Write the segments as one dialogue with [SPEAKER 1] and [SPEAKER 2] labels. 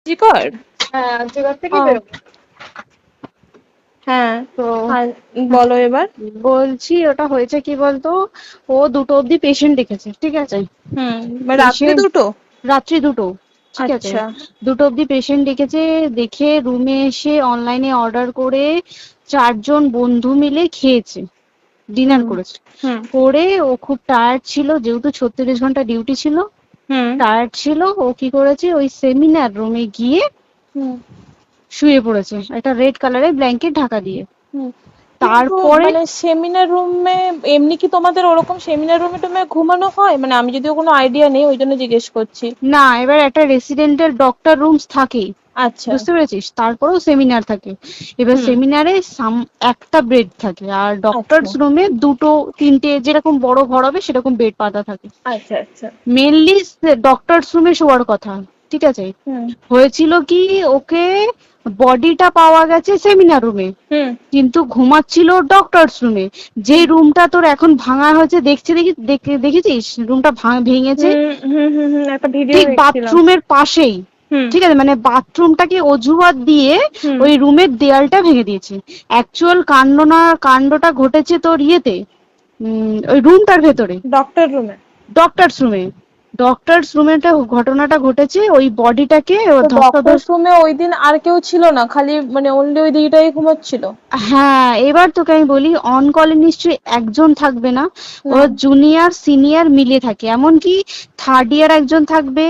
[SPEAKER 1] জিকর।
[SPEAKER 2] হ্যাঁ আর্যগর থেকে
[SPEAKER 1] ও
[SPEAKER 2] বেরোবো।
[SPEAKER 1] হ্যাঁ,
[SPEAKER 2] তো
[SPEAKER 1] আর বলো এবার।
[SPEAKER 2] বলছি ওটা হয়েছে কি বলতো, ও 2টো অব্দি পেশেন্ট দেখেছে, ঠিক আছে।
[SPEAKER 1] রাত্রি
[SPEAKER 2] পেশেন্ট
[SPEAKER 1] দুটো?
[SPEAKER 2] রাত্রি 2টো, ঠিক আছে।
[SPEAKER 1] আচ্ছা।
[SPEAKER 2] 2টো অব্দি পেশেন্ট ডেকেছে, দেখে রুমে এসে অনলাইনে অর্ডার করে 4জন বন্ধু মিলে খেয়েছে, ডিনার
[SPEAKER 1] হুম
[SPEAKER 2] করেছে।
[SPEAKER 1] হুম
[SPEAKER 2] করে ও খুব টায়ার্ড ছিল, যেহেতু 36 ঘন্টা ডিউটি ছিল,
[SPEAKER 1] হুম
[SPEAKER 2] টায়ার্ড ছিল। ও কি করেছে, ওই সেমিনার রুমে গিয়ে
[SPEAKER 1] হুম
[SPEAKER 2] শুয়ে পড়েছে একটা রেড কালারের ব্ল্যাঙ্কেট ঢাকা দিয়ে।
[SPEAKER 1] হুম কিন্তু
[SPEAKER 2] তারপরে
[SPEAKER 1] মানে সেমিনার রুমে এমনি কি তোমাদের ওরকম সেমিনার রুমে টুমে ঘুমানো হয়? মানে আমি যদিও কোনো আইডিয়া নেই, ওই জন্য জিজ্ঞেস করছি।
[SPEAKER 2] না, এবার একটা রেসিডেন্টের ডক্টর রুমস থাকে,
[SPEAKER 1] আচ্ছা।
[SPEAKER 2] বুঝতে পেরেছিস, তারপরেও সেমিনার থাকে। এবার
[SPEAKER 1] হুম।
[SPEAKER 2] সেমিনারে একটা বেড থাকে, আর
[SPEAKER 1] আচ্ছা
[SPEAKER 2] ডক্টরস রুমে 2টো 3টে যেরকম বড় ঘর হবে সেরকম বেড পাতা থাকে।
[SPEAKER 1] আচ্ছা আচ্ছা।
[SPEAKER 2] মেনলি ডক্টরস রুমে শোয়ার কথা, ঠিক আছে।
[SPEAKER 1] হুম
[SPEAKER 2] হয়েছিল কি, ওকে বডিটা পাওয়া গেছে সেমিনার রুমে,
[SPEAKER 1] হুম
[SPEAKER 2] কিন্তু ঘুমাচ্ছিল ডক্টরস রুমে। যে রুমটা তোর এখন ভাঙা হয়েছে, দেখেছিস রুমটা ভেঙেছে,
[SPEAKER 1] হুম হুম হুম হুম একটা ভিডিও
[SPEAKER 2] ঠিক
[SPEAKER 1] দেখছিলাম।
[SPEAKER 2] বাথরুমের পাশেই,
[SPEAKER 1] হুম
[SPEAKER 2] ঠিক আছে, মানে বাথরুমটাকে অজুহাত দিয়ে
[SPEAKER 1] হুম
[SPEAKER 2] ওই রুমের দেয়ালটা ভেঙে দিয়েছে। অ্যাকচুয়াল কাণ্ডটা ঘটেছে তোর ইয়েতে, ওই রুমটার ভেতরে,
[SPEAKER 1] ডক্টর রুমে।
[SPEAKER 2] ডক্টরস রুমে। ডক্টরস রুমে ঘটনাটা ঘটেছে, ওই বডিটাকে
[SPEAKER 1] তো ডক্টর
[SPEAKER 2] ধস্তাধস্তি।
[SPEAKER 1] রুমে ওই দিন আর কেউ ছিল না, খালি মানে অনলি ওই দিদিটাই ঘুমোচ্ছিল?
[SPEAKER 2] হ্যাঁ, এবার তোকে আমি বলি, অন কলে নিশ্চয়ই একজন থাকবে না,
[SPEAKER 1] না।
[SPEAKER 2] ওর জুনিয়র সিনিয়র মিলে থাকে, এমনকি থার্ড ইয়ার একজন থাকবে,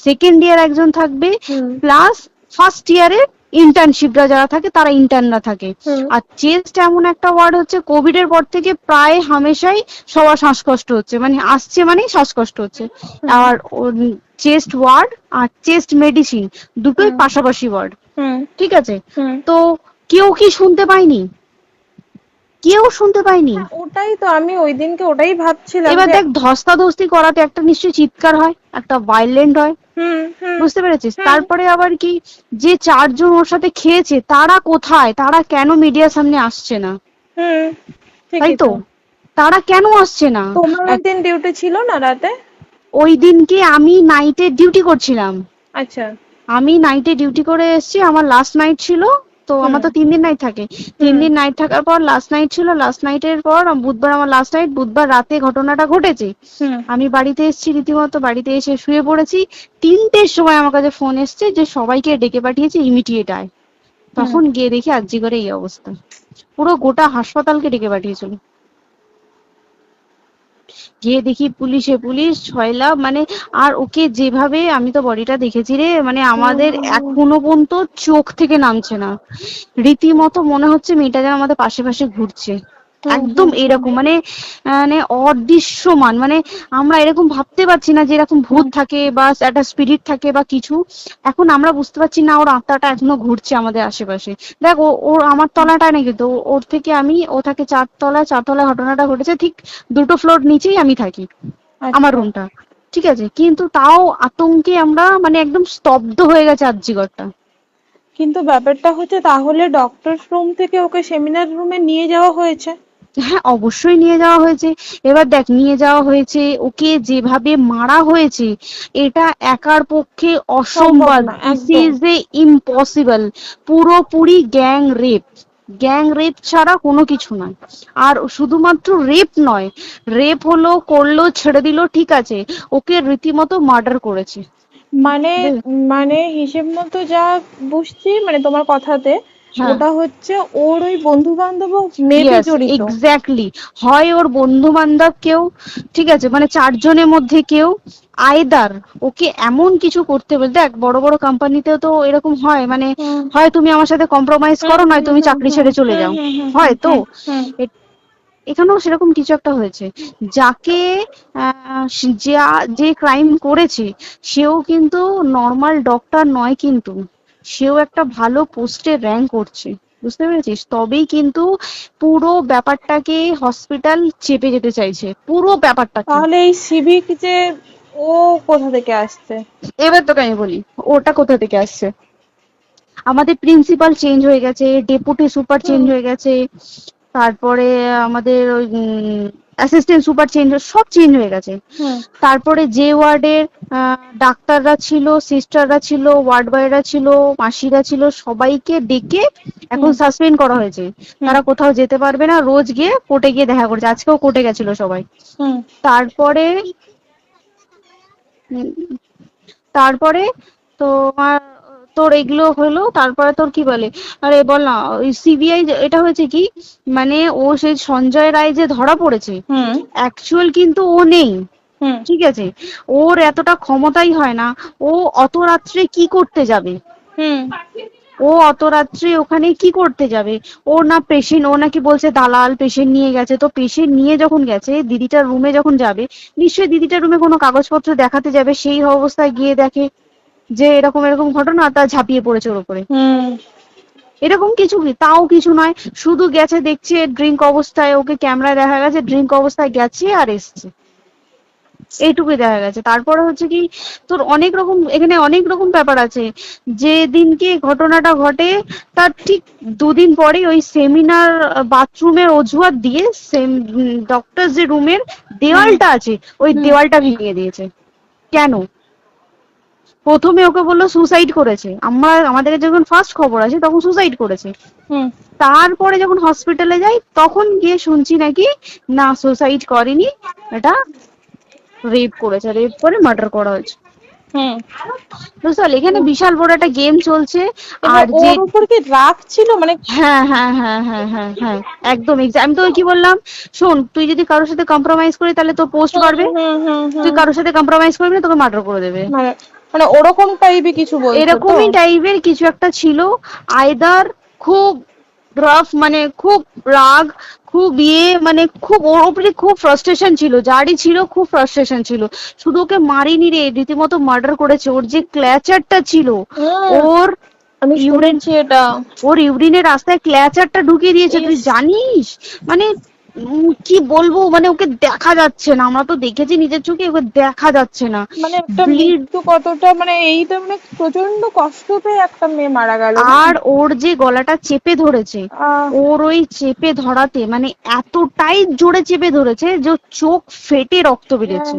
[SPEAKER 2] সেকেন্ড ইয়ার একজন থাকবে,
[SPEAKER 1] হুম
[SPEAKER 2] প্লাস ফার্স্ট ইয়ারের ইন্টার্নশিপরা যারা থাকে তারা ইন্টার্নরা থাকে।
[SPEAKER 1] হুম
[SPEAKER 2] আর চেস্ট এমন একটা ওয়ার্ড হচ্ছে, কোভিড এর পর থেকে প্রায় হামেশাই সবার শ্বাসকষ্ট হচ্ছে, মানে আসছে মানেই শ্বাসকষ্ট হচ্ছে।
[SPEAKER 1] হুম
[SPEAKER 2] আর চেস্ট ওয়ার্ড আর চেস্ট মেডিসিন দুটোই
[SPEAKER 1] হুম
[SPEAKER 2] পাশাপাশি ওয়ার্ড,
[SPEAKER 1] হুম
[SPEAKER 2] ঠিক আছে।
[SPEAKER 1] হুম।
[SPEAKER 2] তো কেউ কি শুনতে পায়নি? কেউ শুনতে পায়নি।
[SPEAKER 1] হ্যাঁ, ওটাই তো আমি ওই দিনকে ওটাই ভাবছিলাম
[SPEAKER 2] এবার
[SPEAKER 1] যে।
[SPEAKER 2] দেখ, ধস্তাধস্তি করাতে একটা নিশ্চয়ই চিৎকার হয়, একটা ভাইলেন্ট হয়,
[SPEAKER 1] হুম হুম
[SPEAKER 2] বুঝতে পেরেছিস।
[SPEAKER 1] হুম
[SPEAKER 2] তারপরে আবার কি, যে 4জন ওর সাথে খেয়েছে তারা কোথায়, তারা কেন মিডিয়ার সামনে আসছে না?
[SPEAKER 1] হুম
[SPEAKER 2] তাই
[SPEAKER 1] ঠিকই
[SPEAKER 2] তো,
[SPEAKER 1] তো।
[SPEAKER 2] তারা কেন আসছে না?
[SPEAKER 1] তোমার ওই দিন ডিউটি ছিল না রাতে?
[SPEAKER 2] ওই দিনকে আমি নাইটে ডিউটি করছিলাম,
[SPEAKER 1] আচ্ছা।
[SPEAKER 2] আমি নাইটে ডিউটি করে এসেছি, আমার লাস্ট নাইট ছিল। তো
[SPEAKER 1] হুম
[SPEAKER 2] আমার তো 3 দিন নাইট থাকে, তিন
[SPEAKER 1] হুম
[SPEAKER 2] দিন নাইট থাকার পর লাস্ট নাইট ছিল, লাস্ট নাইটের পর বুধবার আমার লাস্ট নাইট, বুধবার রাতে ঘটনাটা ঘটেছে।
[SPEAKER 1] হুম
[SPEAKER 2] আমি বাড়িতে এসেছি, রীতিমতো বাড়িতে এসে শুয়ে পড়েছি। 3টের সময় আমার কাছে ফোন এসছে যে সবাইকে ডেকে পাঠিয়েছে, ইমিডিয়েট আয়।
[SPEAKER 1] হুম।
[SPEAKER 2] তখন গিয়ে দেখি আরজি করে এই অবস্থা, পুরো গোটা হাসপাতালকে ডেকে পাঠিয়েছিল। গিয়ে দেখি পুলিশ ছয়লা, মানে, আর ওকে যেভাবে, আমি তো বডিটা দেখেছি রে, মানে আমাদের
[SPEAKER 1] হুম
[SPEAKER 2] এখনো পর্যন্ত চোখ থেকে নামছে না। রীতিমতো মনে হচ্ছে মেয়েটা যেন আমাদের পাশে পাশে ঘুরছে,
[SPEAKER 1] হুম
[SPEAKER 2] একদম
[SPEAKER 1] হুম হুম
[SPEAKER 2] এরকম, মানে মানে অদৃশ্যমান, মানে আমরা এরকম ভাবতে পারছি না যে এরকম ভূত
[SPEAKER 1] হুম
[SPEAKER 2] থাকে বা একটা স্পিরিট থাকে বা কিছু। এখন আমরা বুঝতে পারছি না, ওর আত্মাটা এখনো ঘুরছে আমাদের আশেপাশে। দেখ, ওর আমার তলাটায় নাকি, তো ওর থেকে ও থাকে 4তলায়, 4তলায় ঘটনাটা ঘটেছে, ঠিক 2টো ফ্লোর নিচেই আমি থাকি, আমার
[SPEAKER 1] আচ্ছা।
[SPEAKER 2] রুমটা, ঠিক আছে। কিন্তু তাও আতঙ্কে আমরা মানে একদম স্তব্ধ হয়ে গেছে আরজিকরটা।
[SPEAKER 1] কিন্তু ব্যাপারটা হচ্ছে, তাহলে ডক্টর রুম থেকে ওকে সেমিনার রুমে নিয়ে যাওয়া হয়েছে?
[SPEAKER 2] হ্যাঁ, অবশ্যই নিয়ে যাওয়া হয়েছে। এবার দেখ, নিয়ে যাওয়া হয়েছে, ওকে যেভাবে মারা হয়েছে, এটা একার পক্ষে
[SPEAKER 1] সম্ভব
[SPEAKER 2] অসম্ভব,
[SPEAKER 1] না
[SPEAKER 2] দিস
[SPEAKER 1] একদম।
[SPEAKER 2] Is a impossible. পুরোপুরি গ্যাং রেপ, গ্যাং রেপ ছাড়া কোনো কিছু নয়। আর শুধুমাত্র রেপ নয়, রেপ হলো, করলো, ছেড়ে দিল, ঠিক আছে, ওকে রীতিমতো মার্ডার করেছে।
[SPEAKER 1] মানে মানে হিসেব মতো যা বুঝছি মানে তোমার কথাতে,
[SPEAKER 2] হ্যাঁ,
[SPEAKER 1] ওটা হচ্ছে ওর ওই বন্ধু বান্ধব মেয়েতে
[SPEAKER 2] ইয়েস,
[SPEAKER 1] জড়িত।
[SPEAKER 2] এক্স্যাক্টলি। হয় ওর বন্ধু বান্ধব কেউ, ঠিক আছে, মানে 4জনের মধ্যে কেউ, আইদার ওকে এমন কিছু করতে বলে। দেখ, বড় বড় কোম্পানিতেও তো এরকম হয়, মানে
[SPEAKER 1] হুম
[SPEAKER 2] হয় তুমি আমার সাথে কম্প্রোমাইজ
[SPEAKER 1] হুম
[SPEAKER 2] করো, নয়
[SPEAKER 1] হুম
[SPEAKER 2] তুমি
[SPEAKER 1] হুম
[SPEAKER 2] চাকরি
[SPEAKER 1] হুম
[SPEAKER 2] ছেড়ে চলে
[SPEAKER 1] হুম
[SPEAKER 2] যাও,
[SPEAKER 1] হুম হুম হুম
[SPEAKER 2] হয় তো।
[SPEAKER 1] হুম হুম।
[SPEAKER 2] এখানেও সেরকম কিছু একটা হয়েছে। যাকে যে ক্রাইম করেছে, সেও কিন্তু নর্মাল ডক্টর নয়, কিন্তু সেও একটা ভালো পোস্টে র্যাঙ্ক করছে, বুঝতে পেরেছিস, তবেই কিন্তু পুরো ব্যাপারটাকে হসপিটাল চেপে যেতে চাইছে, পুরো ব্যাপারটাকে।
[SPEAKER 1] তাহলে এই সিভিক যে, ও কোথা থেকে আসছে?
[SPEAKER 2] এবার তোকে আমি বলি, ওটা কোথা থেকে আসছে। আমাদের প্রিন্সিপাল চেঞ্জ হয়ে গেছে, ডেপুটি সুপার চেঞ্জ
[SPEAKER 1] হুম
[SPEAKER 2] হয়ে গেছে, তারপরে আমাদের ওই অ্যাসিস্ট্যান্ট সুপার চেঞ্জ, সব চেঞ্জ হয়ে গেছে।
[SPEAKER 1] হুম
[SPEAKER 2] তারপরে যে ওয়ার্ডের ডাক্তাররা ছিল, সিস্টাররা ছিল, ওয়ার্ড বয়রা ছিল, মাসিরা ছিল, সবাইকে ডেকে এখন
[SPEAKER 1] হুম
[SPEAKER 2] সাসপেন্ড করা হয়েছে।
[SPEAKER 1] হুম
[SPEAKER 2] তারা কোথাও যেতে পারবে না, রোজ গিয়ে কোর্টে গিয়ে দেখা করছে, আজকেও কোর্টে গেছিল সবাই।
[SPEAKER 1] হুম
[SPEAKER 2] তারপরে উম, তারপরে তোমার তোর এগুলো হলো, তারপরে তোর কি বলে, আরে বল না, ওই সিবিআই এটা হয়েছে কি, মানে ও সেই সঞ্জয় রায় যে ধরা পড়েছে,
[SPEAKER 1] হুম
[SPEAKER 2] অ্যাকচুয়াল কিন্তু ও নেই,
[SPEAKER 1] হুম
[SPEAKER 2] ঠিক আছে, ওর এতটা ক্ষমতাই হয় না। ও অত রাত্রে কি করতে যাবে,
[SPEAKER 1] হুম
[SPEAKER 2] ও অত রাত্রে ওখানে কি করতে যাবে? ও না পেশেন্ট, ও নাকি বলছে দালাল পেশেন্ট নিয়ে গেছে, তো পেশেন্ট নিয়ে যখন গেছে দিদিটার রুমে যখন যাবে, নিশ্চয়ই দিদিটার রুমে কোনো কাগজপত্র দেখাতে যাবে, সেই অবস্থায় গিয়ে দেখে যে এরকম এরকম ঘটনা, তা ঝাঁপিয়ে পড়েছে ওর উপরে।
[SPEAKER 1] হুম
[SPEAKER 2] এরকম কিছু কি, তাও কিছু নয়, শুধু গেছে দেখছে ড্রিঙ্ক অবস্থায়, ওকে ক্যামেরায় দেখা গেছে ড্রিঙ্ক অবস্থায় গেছে আর এসছে, এইটুকুই দেখা গেছে। তারপরে হচ্ছে কি, তোর অনেক রকম এখানে অনেক রকম ব্যাপার আছে। যে দিনকে ঘটনাটা ঘটে তার ঠিক দুদিন পরে ওই সেমিনার বাথরুমের অজুহাত দিয়ে ডক্টর যে রুমের
[SPEAKER 1] হুম
[SPEAKER 2] দেওয়ালটা আছে ওই
[SPEAKER 1] হুম
[SPEAKER 2] দেওয়ালটা ভেঙে দিয়েছে। কেন? প্রথমে ওকে বললো সুসাইড করেছে, আমাদের যখন ফার্স্ট খবর আছে তখন সুসাইড করেছে।
[SPEAKER 1] হুম
[SPEAKER 2] তারপরে যখন হসপিটালে যাই তখন গিয়ে শুনছি নাকি না সুসাইড করেনি, এটা রেপ করেছে, রেপ করে মার্ডার করা হয়েছে।
[SPEAKER 1] হুম
[SPEAKER 2] বুঝতে পারলি, এখানে বিশাল বড় একটা গেম চলছে।
[SPEAKER 1] এবার
[SPEAKER 2] আর যে
[SPEAKER 1] ওর উপর কি রাগ ছিল মানে?
[SPEAKER 2] হ্যাঁ হ্যাঁ হ্যাঁ হ্যাঁ হ্যাঁ হ্যাঁ একদম আমি তোকে কি বললাম, শোন, তুই যদি কারোর সাথে কম্প্রোমাইজ করি তাহলে তোর পোস্ট
[SPEAKER 1] হুম
[SPEAKER 2] বাড়বে,
[SPEAKER 1] হুম হুম
[SPEAKER 2] তুই
[SPEAKER 1] হুম
[SPEAKER 2] কারোর সাথে কম্প্রোমাইজ করবি না তোকে মার্ডার করে দেবে।
[SPEAKER 1] মানে মানে ওরকম টাইপের কিছু বলছো তো?
[SPEAKER 2] এরকমই টাইপের কিছু একটা ছিল। আইদার খুব রাফ, মানে খুব রাগ, খুব মানে খুব ওর উপরে খুব ফ্রাস্ট্রেশন ছিল, যারই ছিল খুব ফ্রাস্ট্রেশন ছিল। শুধু ওকে মারিনি রে, রীতিমতো মার্ডার করেছে। ওর যে ক্ল্যাচারটা ছিল,
[SPEAKER 1] হুম
[SPEAKER 2] ওর
[SPEAKER 1] আমি
[SPEAKER 2] ইউরিন,
[SPEAKER 1] শুনেছি এটা।
[SPEAKER 2] ওর ইউরিনের রাস্তায় ক্ল্যাচারটা ঢুকিয়ে দিয়েছে, তুই
[SPEAKER 1] ইস,
[SPEAKER 2] জানিস? মানে কি বলবো, মানে ওকে দেখা যাচ্ছে না, আমরা তো দেখেছি নিজের চোখে, ওকে দেখা যাচ্ছে না,
[SPEAKER 1] মানে একটা
[SPEAKER 2] ব্লিড।
[SPEAKER 1] মৃত্যু কতটা, মানে এইটা মানে প্রচন্ড কষ্ট পেয়ে একটা মেয়ে মারা গেল না?
[SPEAKER 2] আর ওর যে গলাটা চেপে ধরেছে,
[SPEAKER 1] আহ
[SPEAKER 2] ওর ওই চেপে ধরাতে মানে এতটাই জোরে চেপে ধরেছে যে ওর চোখ ফেটে রক্ত বেরিয়েছে।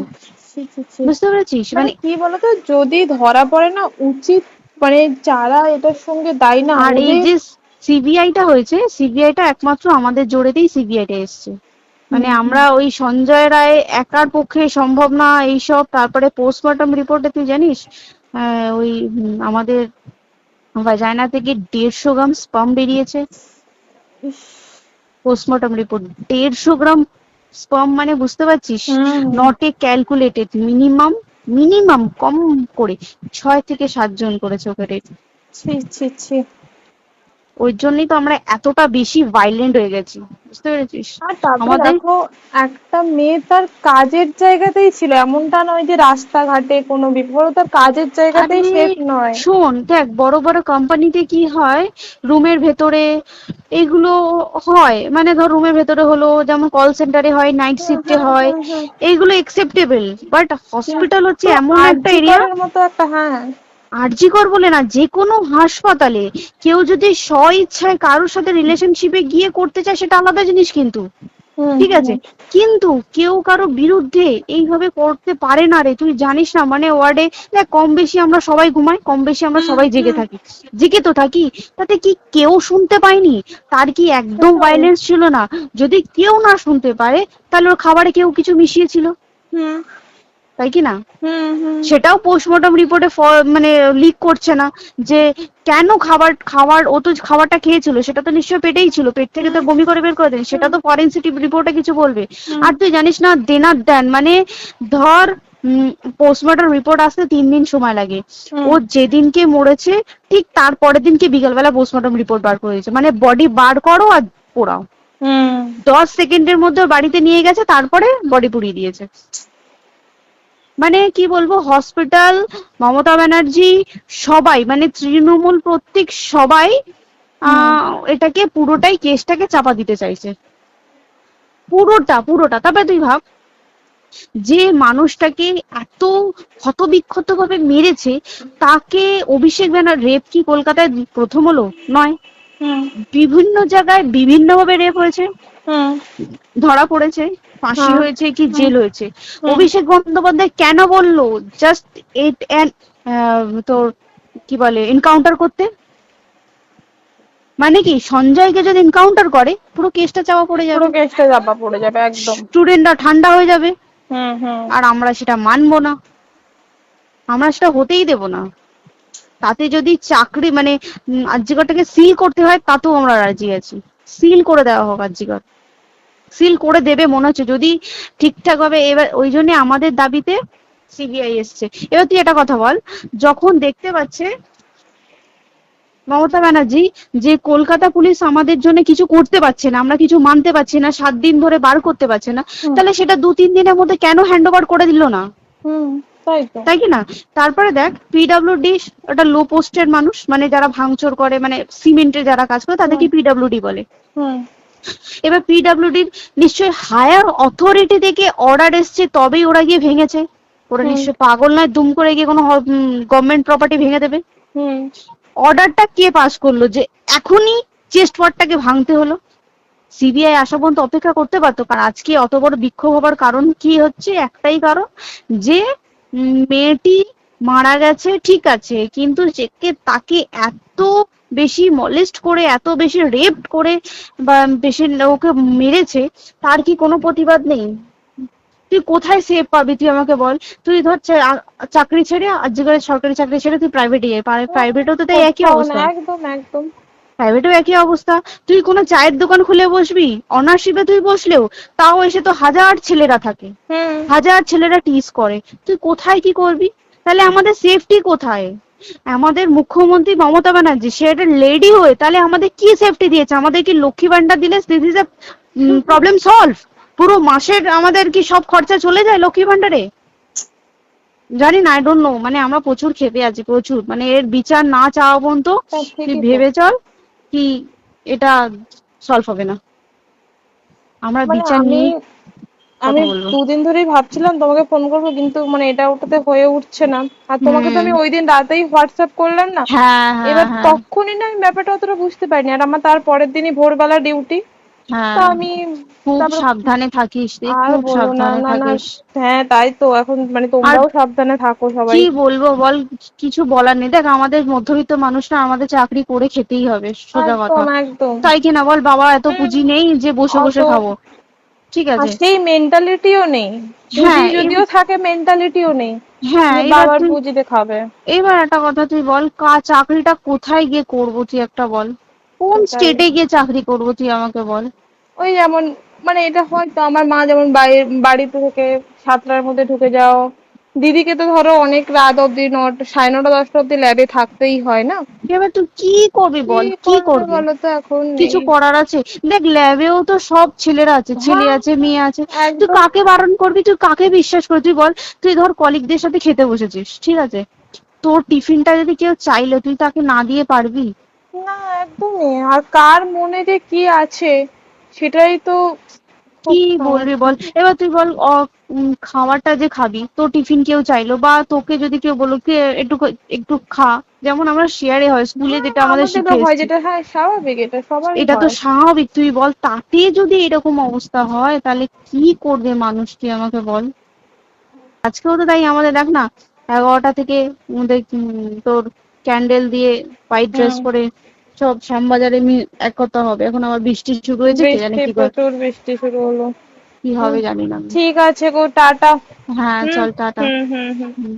[SPEAKER 1] ছি, ছি, ছি।
[SPEAKER 2] বুঝতে পেরেছিস?
[SPEAKER 1] মানে
[SPEAKER 2] মানে
[SPEAKER 1] কি বলতো, যদি ধরা পড়ে না উচিত, মানে যারা এটার সঙ্গে দায়ী না
[SPEAKER 2] আর এই
[SPEAKER 1] ওদের।
[SPEAKER 2] যে সিবিআইটা হয়েছে, সিবিআইটা একমাত্র আমাদের জোরেতেই সিবিআইটা এসছে। মানে
[SPEAKER 1] হুম
[SPEAKER 2] আমরা ওই সঞ্জয় রায় একার পক্ষে সম্ভব না এইসব। তারপরে পোস্টমর্টম রিপোর্টে তুই জানিস ওই আমাদের ভাজাইনা থেকে 150 গ্রাম স্পাম বেরিয়েছে।
[SPEAKER 1] ইস,
[SPEAKER 2] পোস্টমর্টম রিপোর্ট 150 গ্রাম স্পাম, মানে বুঝতে পারছিস?
[SPEAKER 1] Hmm
[SPEAKER 2] not a calculated, minimum minimum কম করে 6 থেকে 7 জন করেছে ওকে rape।
[SPEAKER 1] ছি ছি ছি।
[SPEAKER 2] ওই জন্যই তো আমরা এতটা বেশি ভাইলেন্ট হয়ে গেছি, বুঝতে পেরেছিস?
[SPEAKER 1] আর তারপরে
[SPEAKER 2] আমাদের
[SPEAKER 1] দেখো, একটা মেয়ে তার কাজের জায়গাতেই ছিল, এমনটা নয় যে রাস্তাঘাটে কোনো বিপদ, ও তার কাজের
[SPEAKER 2] আরে
[SPEAKER 1] জায়গাতেই সেফ নয়।
[SPEAKER 2] শোন, দেখ বড় বড় কোম্পানিতে কি হয়, রুমের ভেতরে এগুলো হয়, মানে ধর রুমের ভেতরে হলো, যেমন কল সেন্টারে হয়, নাইট
[SPEAKER 1] হুম
[SPEAKER 2] শিফটে
[SPEAKER 1] হুম
[SPEAKER 2] হয়,
[SPEAKER 1] হুম হুম।
[SPEAKER 2] এইগুলো একসেপ্টেবল। বাট হসপিটাল হচ্ছে
[SPEAKER 1] তো
[SPEAKER 2] এমন একটা
[SPEAKER 1] আরজি
[SPEAKER 2] এরিয়া,
[SPEAKER 1] করের মতো একটা, হ্যাঁ।
[SPEAKER 2] আরজি কর বলে না, যে কোনো হাসপাতালে কেউ যদি স্ব ইচ্ছায় কারোর সাথে রিলেশনশিপে গিয়ে করতে চায় সেটা আলাদা জিনিস কিন্তু,
[SPEAKER 1] হুম
[SPEAKER 2] ঠিক আছে,
[SPEAKER 1] হুম
[SPEAKER 2] কিন্তু কেউ কারো বিরুদ্ধে এইভাবে করতে পারে না রে, তুই জানিস না? মানে ওয়ার্ডে দেখ, কম বেশি আমরা সবাই ঘুমাই, কম বেশি আমরা
[SPEAKER 1] হুম
[SPEAKER 2] সবাই জেগে
[SPEAKER 1] হুম।
[SPEAKER 2] থাকি, জেগে তো থাকি, তাতে কি কেউ শুনতে পায়নি? তার কি একদম
[SPEAKER 1] সেটাই।
[SPEAKER 2] ভাইলেন্স ছিল না? যদি কেউ না শুনতে পারে তাহলে ওর খাবারে কেউ কিছু মিশিয়েছিল,
[SPEAKER 1] হুম
[SPEAKER 2] তাই কি না?
[SPEAKER 1] হুম হুম
[SPEAKER 2] সেটাও পোস্টমর্টম রিপোর্টে মানে লিক করছে না, যে কেন খাবার খাবার ও তো খাবারটা খেয়েছিল, সেটা তো নিশ্চয়ই পেটেই ছিল, পেট থেকে তো
[SPEAKER 1] হুম
[SPEAKER 2] বমি করে বের করে দেন, সেটা তো ফরেনসিক রিপোর্টে কিছু বলবে।
[SPEAKER 1] হুম
[SPEAKER 2] আর তুই জানিস না, দেনার দেন মানে ধর পোস্টমর্টম রিপোর্ট আসতে 3 দিন সময় লাগে,
[SPEAKER 1] হুম
[SPEAKER 2] ও যেদিনকে মরেছে ঠিক তার পরের দিনকে বিকালবেলা পোস্টমর্টম রিপোর্ট বার করে দিয়েছে, মানে বডি বার করো আর পোড়াও,
[SPEAKER 1] হুম
[SPEAKER 2] 10 সেকেন্ডের মধ্যে ওর বাড়িতে নিয়ে গেছে, তারপরে বডি পুড়িয়ে দিয়েছে। মানে কি বলবো, হসপিটাল, মমতা ব্যানার্জি, সবাই মানে তৃণমূল প্রত্যেক সবাই
[SPEAKER 1] হুম
[SPEAKER 2] এটাকে পুরোটাই কেসটাকে চাপা দিতে চাইছে, পুরোটা পুরোটা। তবে তুই ভাব, যে মানুষটাকে এত ক্ষতবিক্ষত ভাবে মেরেছে, তাকে অভিষেক ব্যানার রেপ কি কলকাতায় প্রথম হলো? নয়,
[SPEAKER 1] হুম।
[SPEAKER 2] বিভিন্ন জায়গায় বিভিন্ন ভাবে রেপ হয়েছে।
[SPEAKER 1] হুম
[SPEAKER 2] ধরা পড়েছে, ফাঁসি
[SPEAKER 1] হ্যাঁ
[SPEAKER 2] হয়েছে কি জেল হয়েছে।
[SPEAKER 1] হুম
[SPEAKER 2] অভিষেক বন্দ্যোপাধ্যায় কেন বললো জাস্ট এইট তোর কি বলে এনকাউন্টার করতে? মানে কি সঞ্জয়কে যদি এনকাউন্টার করে পুরো কেসটা চাপা পড়ে
[SPEAKER 1] পুরো
[SPEAKER 2] যাবে,
[SPEAKER 1] কেসটা চাপা পড়ে যাবে একদম।
[SPEAKER 2] স্টুডেন্টরা ঠান্ডা হয়ে যাবে,
[SPEAKER 1] হুম।
[SPEAKER 2] আর আমরা সেটা মানবো না, আমরা সেটা হতেই দেব না। তাতে যদি চাকরি মানে আরজিকরটাকে সিল করতে হয় তাতেও আমরা রাজি আছি, সিল করে দেওয়া হোক আরজিকর, সিল করে দেবে মনে হচ্ছে যদি ঠিকঠাক ভাবে। এবার ওই জন্য আমাদের দাবিতে সিবিআই এসছে। এবার তুই একটা কথা বল, যখন দেখতে পাচ্ছে মমতা ব্যানার্জি যে কলকাতা পুলিশ আমাদের জন্য কিছু করতে পারছে না, আমরা কিছু মানতে পারছি না, 7 দিন ধরে বার করতে পারছে না,
[SPEAKER 1] হুম
[SPEAKER 2] তাহলে সেটা 2-3 দিনের মধ্যে কেন হ্যান্ড ওভার করে দিল না?
[SPEAKER 1] হুম তাই তো।
[SPEAKER 2] তাই কি না? তারপরে দেখ পিডব্লিউডি একটা লো পোস্টের মানুষ, মানে যারা ভাঙচুর করে, মানে সিমেন্টের যারা কাজ করে তাদেরকে পিডব্লিউডি বলে।
[SPEAKER 1] হুম
[SPEAKER 2] এবার পিডব্লিউডির নিশ্চয়ই হায়ার অথরিটি থেকে অর্ডার এসছে তবেই ওরা গিয়ে ভেঙেছে। ওরা
[SPEAKER 1] হুম
[SPEAKER 2] নিশ্চয়ই পাগল নয় দুম করে গিয়ে কোনো গভর্নমেন্ট প্রপার্টি ভেঙে দেবে।
[SPEAKER 1] হুম
[SPEAKER 2] অর্ডারটা কে পাস করলো যে এখনই চেস্ট ওয়ার্ডটাকে ভাঙতে হলো? সিবিআই আসা পর্যন্ত অপেক্ষা করতে পারতো। কারণ আজকে অত বড় বিক্ষোভ হবার কারণ কি হচ্ছে? একটাই কারণ, যে মেয়েটি মারা গেছে ঠিক আছে, কিন্তু তাকে এত বেশি মলেস্ট করে, এত বেশি রেপ করে বা বেশি ওকে মেরেছে, তার কি কোনো প্রতিবাদ নেই? তুই কোথায় সেফ পাবি তুই আমাকে বল? তুই ধর চাকরি ছেড়ে, আজকের সরকারি চাকরি ছেড়ে তুই প্রাইভেটে যাই, প্রাইভেটেও তো তাই একই
[SPEAKER 1] কোথাও না,
[SPEAKER 2] অবস্থা,
[SPEAKER 1] একদম একদম।
[SPEAKER 2] প্রাইভেটেও একই অবস্থা। তুই কোনো চায়ের দোকান খুলে বসবি, অনার্সশিপে তুই বসলেও তাও এসে তো হাজার ছেলেরা থাকে,
[SPEAKER 1] হুম
[SPEAKER 2] হাজার ছেলেরা টিজ করে, তুই কোথায় কি করবি? তাহলে আমাদের সেফটি কোথায়? আমাদের মুখ্যমন্ত্রী মমতা ব্যানার্জি সে একটা লেডি হয়ে তাহলে আমাদের কি সেফটি দিয়েছে? আমাদের কি লক্ষ্মী ভান্ডার দিলে this is a problem solve? পুরো মাসের আমাদের কি সব খরচা চলে যায় লক্ষ্মী ভান্ডারে? জানি না, আই ডোন্ট নো। মানে আমরা প্রচুর ক্ষেপে আছি, প্রচুর। মানে এর বিচার না চাওয়া পর্যন্ত
[SPEAKER 1] হ্যাঁ,
[SPEAKER 2] তুই
[SPEAKER 1] ঠিকই তো।
[SPEAKER 2] ভেবে চল কি এটা সলভ হবে না। আমরা
[SPEAKER 1] মানে
[SPEAKER 2] বিচার
[SPEAKER 1] আমি
[SPEAKER 2] নিয়ে
[SPEAKER 1] আমি
[SPEAKER 2] কথা বলবো।
[SPEAKER 1] 2 দিন ধরেই ভাবছিলাম তোমাকে ফোন করবো, কিন্তু মানে এটা ওটাতে হয়ে উঠছে না। আর তোমাকে তো আমি ওই দিন রাতেই হোয়াটসঅ্যাপ করলাম না,
[SPEAKER 2] হ্যাঁ হ্যাঁ
[SPEAKER 1] এবার
[SPEAKER 2] হ্যাঁ
[SPEAKER 1] তখনই না আমি ব্যাপারটা অতটা বুঝতে পারিনি। আর আমার তার পরের দিনই ভোরবেলা ডিউটি, তা
[SPEAKER 2] হ্যাঁ,
[SPEAKER 1] আমি
[SPEAKER 2] খুব
[SPEAKER 1] তারপর
[SPEAKER 2] সাবধানে থাকিস রে,
[SPEAKER 1] আর
[SPEAKER 2] খুব
[SPEAKER 1] বলো না,
[SPEAKER 2] সাবধানে
[SPEAKER 1] না না।
[SPEAKER 2] থাকিস।
[SPEAKER 1] হ্যাঁ তাই তো, এখন মানে
[SPEAKER 2] আর
[SPEAKER 1] তোমরাও সাবধানে থাকো সবাই।
[SPEAKER 2] কি বলবো বল, কিছু বলার নেই। দেখ আমাদের মধ্যবিত্ত মানুষরা, আমাদের চাকরি করে খেতেই হবে, সোজা কথা।
[SPEAKER 1] একদম একদম।
[SPEAKER 2] তাই কিনা বল? বাবা এত
[SPEAKER 1] হুম,
[SPEAKER 2] পুঁজি নেই যে বসে
[SPEAKER 1] অত
[SPEAKER 2] বসে খাবো, ঠিক
[SPEAKER 1] আর
[SPEAKER 2] আছে?
[SPEAKER 1] সেই মেন্টালিটিও নেই, পুঁজি
[SPEAKER 2] হ্যাঁ
[SPEAKER 1] যদিও থাকে মেন্টালিটিও নেই
[SPEAKER 2] হ্যাঁ,
[SPEAKER 1] যে
[SPEAKER 2] এবার
[SPEAKER 1] বাবার
[SPEAKER 2] তুই,
[SPEAKER 1] পুঁজিতে খাবে।
[SPEAKER 2] এবার একটা কথা তুই বল, চাকরিটা কোথায় গিয়ে করবো তুই একটা বল? কোন
[SPEAKER 1] সেটাই।
[SPEAKER 2] স্টেটে গিয়ে চাকরি করবো তুই আমাকে বল?
[SPEAKER 1] ওই যেমন, মানে এটা হয়তো আমার মা যেমন বাড়িতে থেকে 7টার মধ্যে ঢুকে যাও, দিদিকে তো ধরো অনেক রাত অব্দি 9টা, 9:30, 10টা অব্দি ল্যাবে থাকতেই হয় না।
[SPEAKER 2] এবার তুই কি করবি
[SPEAKER 1] কি
[SPEAKER 2] বল, কি
[SPEAKER 1] করবে
[SPEAKER 2] করবি?
[SPEAKER 1] বলো তো, এখন
[SPEAKER 2] কিছু
[SPEAKER 1] নেই।
[SPEAKER 2] করার আছে? দেখ ল্যাবেও তো সব ছেলেরা আছে, ছেলে
[SPEAKER 1] হ্যাঁ
[SPEAKER 2] আছে মেয়ে আছে। তুই
[SPEAKER 1] একদম।
[SPEAKER 2] কাকে বারণ করবি, তুই কাকে বিশ্বাস করবি তুই বল? তুই ধর কলিগদের সাথে খেতে বসেছিস, ঠিক আছে, তোর টিফিনটা যদি কেউ চাইলো তুই তাকে না দিয়ে পারবি?
[SPEAKER 1] না একদমই। আর কার মনে যে কি আছে সেটাই তো খুব
[SPEAKER 2] কি বলবি
[SPEAKER 1] সমস্যা।
[SPEAKER 2] বল? এবার তুই বল খাবারটা যে খাবি, তোর টিফিন কেউ চাইলো বা তোকে যদি কেউ বললো কি একটু একটু খা, যেমন আমরা শেয়ারে হয় স্কুলে
[SPEAKER 1] হ্যাঁ
[SPEAKER 2] যেটা আমাদের
[SPEAKER 1] আমাদেরও
[SPEAKER 2] শিখে
[SPEAKER 1] হয়,
[SPEAKER 2] এসেছি,
[SPEAKER 1] যেটা হ্যাঁ স্বাভাবিক, এটা সবারই
[SPEAKER 2] এটা তো
[SPEAKER 1] হয়।
[SPEAKER 2] স্বাভাবিক। তুই বল তাতে যদি এরকম অবস্থা হয় তাহলে কি করবে মানুষ, তুই আমাকে বল? আজকেও তো তাই আমাদের দেখ না, 11টা থেকে আমাদের তোর ক্যান্ডেল দিয়ে হোয়াইট ড্রেস
[SPEAKER 1] হুম।
[SPEAKER 2] পরে সব শ্যামবাজারে একতা হবে। এখন আবার বৃষ্টি শুরু হয়েছে, কে জানে
[SPEAKER 1] বৃষ্টি,
[SPEAKER 2] কি
[SPEAKER 1] প্রচুর বৃষ্টি শুরু হলো।
[SPEAKER 2] কি
[SPEAKER 1] হুম,
[SPEAKER 2] হবে জানি না আমি।
[SPEAKER 1] ঠিক আছে গো, টাটা।
[SPEAKER 2] হ্যাঁ
[SPEAKER 1] হুম
[SPEAKER 2] চল টাটা।
[SPEAKER 1] হুম হুম হুম।